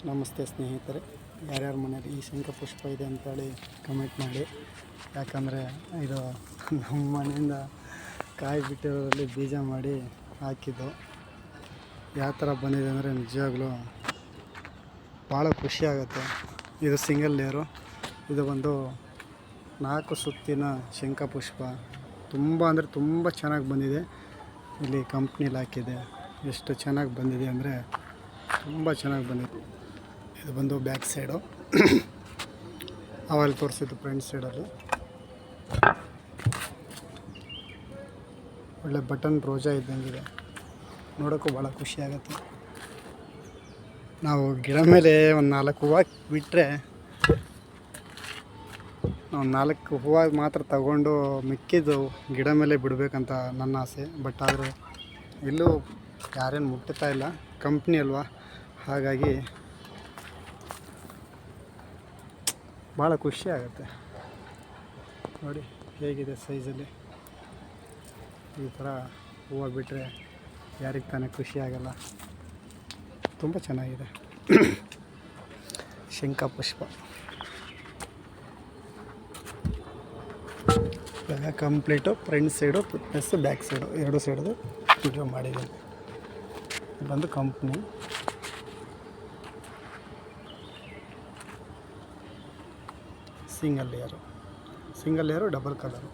ನಮಸ್ತೆ ಸ್ನೇಹಿತರೆ, ಯಾರ್ಯಾರ ಮನೇಲಿ ಈ ಶಂಖಪುಷ್ಪ ಇದೆ ಅಂತೇಳಿ ಕಮೆಂಟ್ ಮಾಡಿ. ಯಾಕಂದರೆ ಇದು ನಮ್ಮ ಮನೆಯಿಂದ ಕಾಯಿ ಬಿಟ್ಟಿರೋದ್ರಲ್ಲಿ ಬೀಜ ಮಾಡಿ ಹಾಕಿದ್ದು. ಯಾವ ಥರ ಬಂದಿದೆ ಅಂದರೆ ನಿಜವಾಗ್ಲೂ ಭಾಳ ಖುಷಿ ಆಗುತ್ತೆ. ಇದು ಸಿಂಗಲ್ ಲೇಯರು. ಇದು ಒಂದು 4 ಸುತ್ತಿನ ಶಂಖಪುಷ್ಪ. ತುಂಬ ಅಂದರೆ ತುಂಬ ಚೆನ್ನಾಗಿ ಬಂದಿದೆ. ಇಲ್ಲಿ ಕಂಪ್ನಿಲಿ ಹಾಕಿದೆ. ಎಷ್ಟು ಚೆನ್ನಾಗಿ ಬಂದಿದೆ ಅಂದರೆ ತುಂಬ ಚೆನ್ನಾಗಿ ಬಂದಿದೆ. ಇದು ಬಂದು ಬ್ಯಾಕ್ ಸೈಡು, ಅವಲ್ಲಿ ತೋರಿಸಿದ್ದು ಫ್ರಂಟ್ ಸೈಡಲ್ಲಿ. ಒಳ್ಳೆ ಬಟನ್ ರೋಜಾ ಇದ್ದಂಗಿದೆ. ನೋಡೋಕ್ಕೂ ಭಾಳ ಖುಷಿ ಆಗುತ್ತೆ. ನಾವು ಗಿಡ ಮೇಲೆ ಒಂದು 4 ಹೂವು ಬಿಟ್ಟರೆ, ನಾವು 4 ಹೂವು ಮಾತ್ರ ತಗೊಂಡು ಮಿಕ್ಕಿದ್ದು ಗಿಡ ಮೇಲೆ ಬಿಡಬೇಕಂತ ನನ್ನ ಆಸೆ. ಬಟ್ ಆದರೆ ಎಲ್ಲೂ ಯಾರೇನು ಮುಟ್ತಾ ಇಲ್ಲ, ಕಂಪ್ನಿ ಅಲ್ವಾ, ಹಾಗಾಗಿ ಭಾಳ ಖುಷಿ ಆಗುತ್ತೆ. ನೋಡಿ ಹೇಗಿದೆ ಸೈಜಲ್ಲಿ. ಈ ಥರ ಹೂವು ಬಿಟ್ಟರೆ ಯಾರಿಗೆ ತಾನೇ ಖುಷಿ ಆಗಲ್ಲ. ತುಂಬ ಚೆನ್ನಾಗಿದೆ ಶಂಖಪುಷ್ಪ. ಇವಾಗ complete front side plus back side 2 ಸೈಡ್ದು ವಿಡಿಯೋ ಮಾಡಿದ್ದೀನಿ. ಬಂದು company single layer, double colour.